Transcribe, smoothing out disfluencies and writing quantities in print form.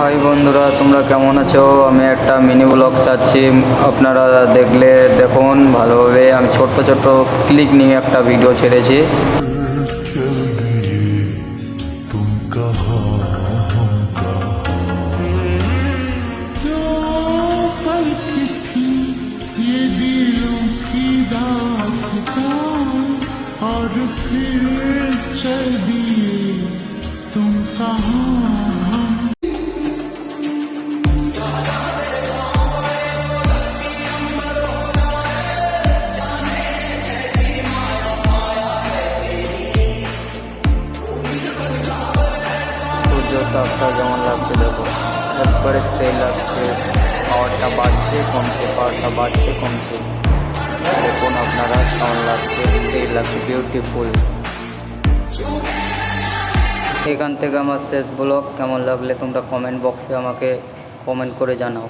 High বন্ধুরা, তোমরা কেমন আছো? আমি একটা মিনি ব্লগ চাচ্ছি, আপনারা দেখলে দেখুন ভালোভাবে। আমি ছোট্ট ছোট্ট ক্লিক নিয়ে একটা ভিডিও ছেড়েছি। और फिर चल दिए तुम कहाँ। সূর্য তাপটা যেমন লাগছে দেখো, একবারে সেই লাগছে। পাওয়ারটা বাড়ছে কমছে, পাওয়ারটা বাড়ছে কমছে। দেখুন আপনারা, সাউন্ড লাগছে, সেই লাগছে, বিউটিফুল। এখান থেকে আমার শেষ ব্লগ। কেমন লাগলে তোমরা কমেন্ট বক্সে আমাকে কমেন্ট করে জানাও।